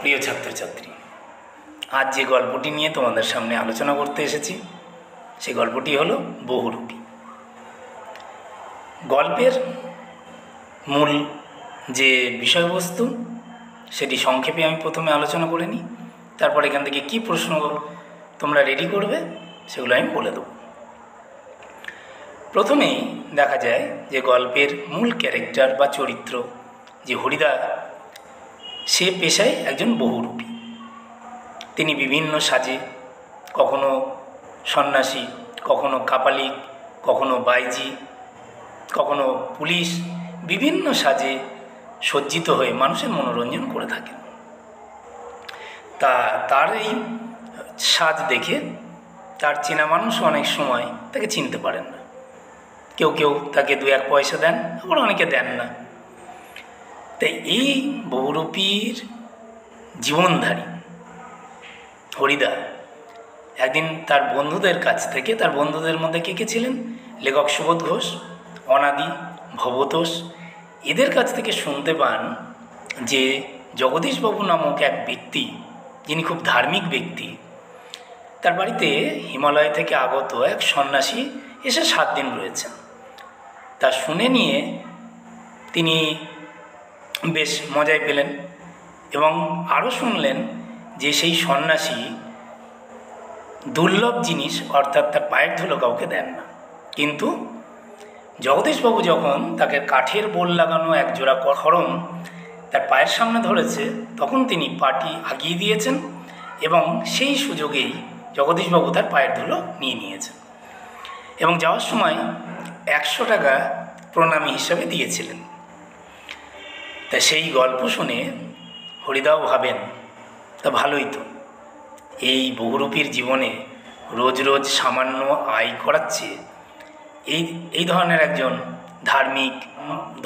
প্রিয় ছাত্রছাত্রী, আজ যে গল্পটি নিয়ে তোমাদের সামনে আলোচনা করতে এসেছি সেই গল্পটি হলো বহুরূপী। গল্পের মূল যে বিষয়বস্তু সেটি সংক্ষেপে আমি প্রথমে আলোচনা করে নিই, তারপর এখান থেকে কী প্রশ্ন তোমরা রেডি করবে সেগুলো আমি বলে দেব। প্রথমেই দেখা যায় যে গল্পের মূল ক্যারেক্টার বা চরিত্র যে হরিদা, সে পেশায় একজন বহুরূপী। তিনি বিভিন্ন সাজে, কখনো সন্ন্যাসী, কখনো কাপালিক, কখনো বাইজি, কখনো পুলিশ, বিভিন্ন সাজে সজ্জিত হয়ে মানুষের মনোরঞ্জন করে থাকেন। তার এই সাজ দেখে তার চেনা মানুষ অনেক সময় তাকে চিনতে পারেন না। কেউ কেউ তাকে 2-1 পয়সা দেন, আবার অনেকে দেন না। তাই এই বহুরূপীর জীবনধারী হরিদা একদিন তার বন্ধুদের কাছ থেকে, তার বন্ধুদের মধ্যে কে কে ছিলেন, লেখক সুবোধ ঘোষ, অনাদি, ভবতোষ, এদের কাছ থেকে শুনতে পান যে জগদীশবাবু নামক এক ব্যক্তি, যিনি খুব ধার্মিক ব্যক্তি, তার বাড়িতে হিমালয় থেকে আগত এক সন্ন্যাসী এসে 7 দিন রয়েছেন। তা শুনে নিয়ে তিনি বেশ মজায় পেলেন এবং আরও শুনলেন যে সেই সন্ন্যাসী দুর্লভ জিনিস অর্থাৎ তার পায়ের ধুলো কাউকে দেন না। কিন্তু জগদীশবাবু যখন তাকে কাঠের বোল লাগানো এক জোড়া খড়ম তার পায়ের সামনে ধরেছে, তখন তিনি পাটি আগিয়ে দিয়েছেন এবং সেই সুযোগেই জগদীশবাবু তার পায়ের ধুলো নিয়ে নিয়েছেন এবং যাওয়ার সময় 100 টাকা প্রণামী হিসাবে দিয়েছিলেন। তা সেই গল্প শুনে হরিদাও ভাবেন, তা ভালোই তো, এই বহুরূপীর জীবনে রোজ রোজ সামান্য আয় করাচ্ছে এই ধরনের একজন ধার্মিক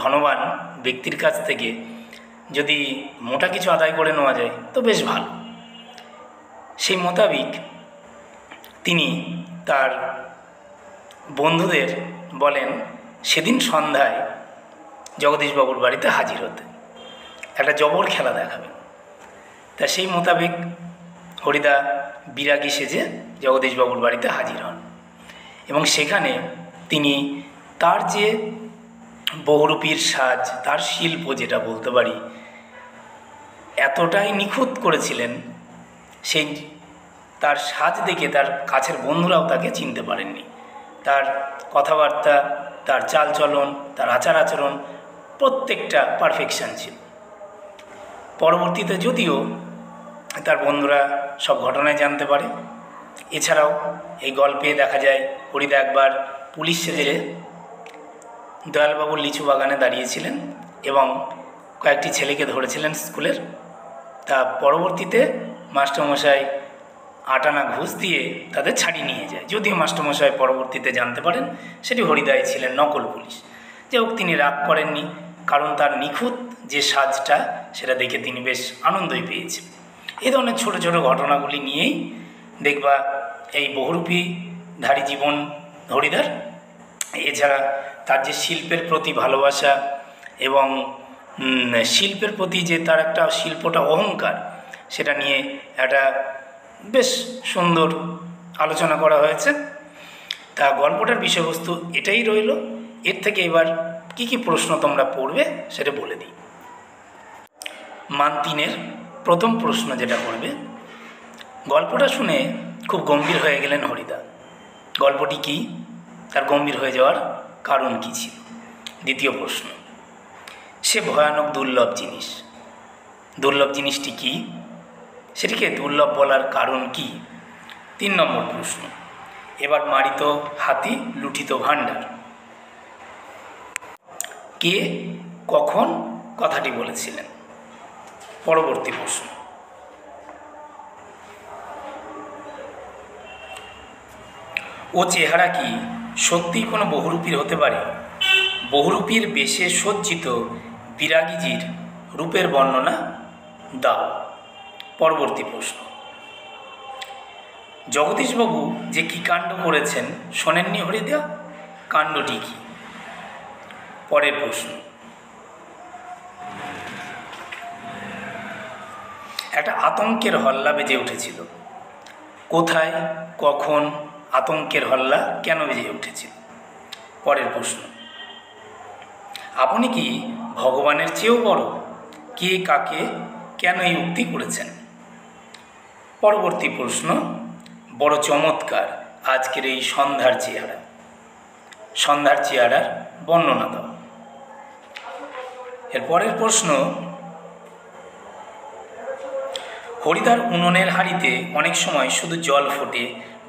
ধনবান ব্যক্তির কাছ থেকে যদি মোটা কিছু আদায় করে নেওয়া যায় তো বেশ ভালো। সেই মোতাবিক তিনি তার বন্ধুদের বলেন সেদিন সন্ধ্যায় জগদীশবাবুর বাড়িতে হাজির হতে, একটা জবর খেলা দেখাবেন। তা সেই মোতাবেক হরিদা বিরাগী সেজে জগদীশবাবুর বাড়িতে হাজির হন এবং সেখানে তিনি তার যে বহুরূপীর সাজ, তার শিল্প যেটা বলতে পারি, এতটাই নিখুঁত করেছিলেন, সেই তার সাজ দেখে তার কাছের বন্ধুরাও তাকে চিনতে পারেননি। তার কথাবার্তা, তার চালচলন, তার আচার আচরণ প্রত্যেকটা পারফেকশন ছিল। পরবর্তীতে যদিও তার বন্ধুরা সব ঘটনায় জানতে পারে। এছাড়াও এই গল্পে দেখা যায় হরিদা একবার পুলিশ সেজে দয়ালবাবুর লিচু বাগানে দাঁড়িয়েছিলেন এবং কয়েকটি ছেলেকে ধরেছিলেন স্কুলের। তা পরবর্তীতে মাস্টারমশাই 8 আনা ঘুষ দিয়ে তাদের ছাড়িয়ে নিয়ে যায়, যদিও মাস্টারমশাই পরবর্তীতে জানতে পারেন সেটি হরিদাই ছিলেন নকল পুলিশ। যে হোক, তিনি রাগ করেননি, কারণ তার নিখুঁত যে সাজটা সেটা দেখে তিনি বেশ আনন্দই পেয়েছেন। এই ধরনের ছোটো ছোটো ঘটনাগুলি নিয়েই দেখবা এই বহুরূপীধারী জীবন হরিদার। এছাড়া তার যে শিল্পের প্রতি ভালোবাসা এবং শিল্পের প্রতি যে তার একটা শিল্পটা অহংকার, সেটা নিয়ে একটা বেশ সুন্দর আলোচনা করা হয়েছে। তা গল্পটার বিষয়বস্তু এটাই রইল। এর থেকে এবার কি কি প্রশ্ন তোমরা পড়বে সেটা বলে দিই। মান 3-এর প্রথম প্রশ্ন যেটা করবে, গল্পটা শুনে খুব গম্ভীর হয়ে গেলেন হরিদা। গল্পটি কি, তার গম্ভীর হয়ে যাওয়ার কারণ কী ছিল? দ্বিতীয় প্রশ্ন, সে ভয়ানক দুর্লভ জিনিস, দুর্লভ জিনিসটি কি, সেটিকে দুর্লভ বলার কারণ কি? 3 নম্বর প্রশ্ন, এবার মারিত হাতি লুঠিত ভাণ্ডার, কে কখন কথাটি বলেছিলেন? পরবর্তী প্রশ্ন, ও চেহারা কি সত্যিই কোনো বহুরূপীর হতে পারে? বহুরূপীর বেশে সজ্জিত বিরাগীজির রূপের বর্ণনা দাও। পরবর্তী প্রশ্ন, জগদীশবাবু যে কী কাণ্ড করেছেন শোনেননি হরিদা, কাণ্ডটি কী? পরের প্রশ্ন, একটা আতঙ্কের হল্লা বেজে উঠেছিল। কোথায়, কখন আতঙ্কের হল্লা কেন বেজে উঠেছিল? পরের প্রশ্ন, আপনি কি ভগবানের চেয়েও বড়? কে কাকে কেন এই উক্তি করেছেন? পরবর্তী প্রশ্ন, বড় চমৎকার আজকের এই সন্ধ্যার চেহারা। সন্ধ্যার চেহারার বর্ণনা দাও। এর পরের প্রশ্ন, হরিদার উনুনের হাঁড়িতে অনেক সময় শুধু জল ফোটে,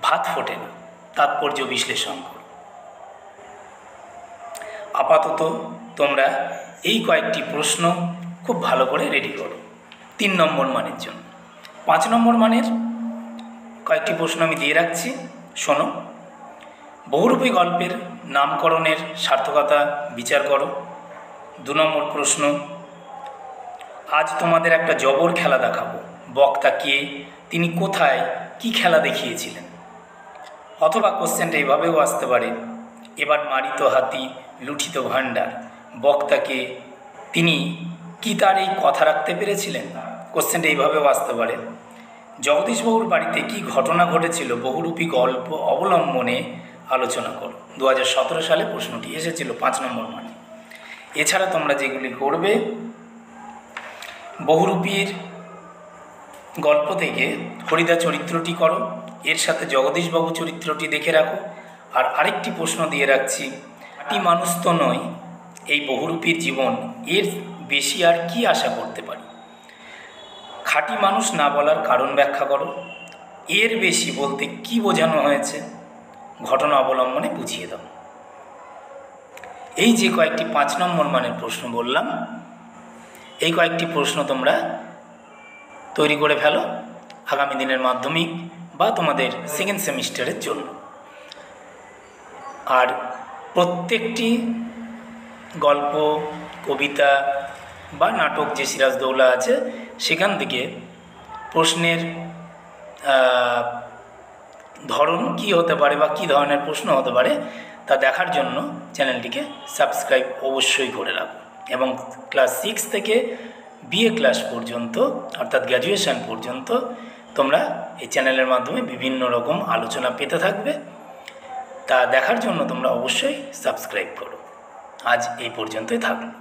ভাত ফোটে না। তাৎপর্য বিশ্লেষণ করো। আপাতত তোমরা এই কয়েকটি প্রশ্ন খুব ভালো করে রেডি করো 3 নম্বর মানের জন্য। 5 নম্বর মানের কয়েকটি প্রশ্ন আমি দিয়ে রাখছি, শোনো। বহুরূপী গল্পের নামকরণের সার্থকতা বিচার করো। 2 নম্বর প্রশ্ন, আজ তোমাদের একটা জবর খেলা দেখাবো। বক্তা কে, তিনি কোথায়, কি খেলা দেখিয়েছিলেন? অথবা কোশ্চেনটা এভাবেও আসতে পারে, এবার মারিত হাতি লুঠিত ভাণ্ডার, বক্তাকে, তিনি কি তার এই কথা রাখতে পেরেছিলেন? কোশ্চেনটা এইভাবেও আসতে পারে, জগদীশবাবুর বাড়িতে কি ঘটনা ঘটেছিল বহুরূপী গল্প অবলম্বনে আলোচনা করো। 2017 সালে প্রশ্নটি এসেছিল 5 নম্বর মানে। এছাড়া তোমরা যেগুলি করবে, বহুরূপীর গল্প থেকে হরিদা চরিত্রটি করো, এর সাথে জগদীশবাবু চরিত্রটি দেখে রাখো। আর আরেকটি প্রশ্ন দিয়ে রাখছি, খাঁটি মানুষ তো নয় এই বহুরূপীর জীবন, এর বেশি আর কি আশা করতে পারি? খাঁটি মানুষ না বলার কারণ ব্যাখ্যা করো। এর বেশি বলতে কি বোঝানো হয়েছে ঘটনা অবলম্বনে বুঝিয়ে দাও। এই যে কয়েকটি 5 নম্বর মানের প্রশ্ন বললাম, এই কয়েকটি প্রশ্ন তোমরা তৈরি করে ফেলো আগামী দিনের মাধ্যমিক বা তোমাদের সেকেন্ড সেমিস্টারের জন্য। আর প্রত্যেকটি গল্প, কবিতা বা নাটক যে সিরাজদৌল্লা আছে সেখান থেকে প্রশ্নের ধরন কি হতে পারে বা কী ধরনের প্রশ্ন হতে পারে তা দেখার জন্য চ্যানেলটিকে সাবস্ক্রাইব অবশ্যই করে রাখো। এবং ক্লাস 6 থেকে বিএ ক্লাস পর্যন্ত অর্থাৎ গ্র্যাজুয়েশন পর্যন্ত তোমরা এই চ্যানেলের মাধ্যমে বিভিন্ন রকম আলোচনা পেতে থাকবে। তা দেখার জন্য তোমরা অবশ্যই সাবস্ক্রাইব করো। আজ এই পর্যন্তই থাকলো।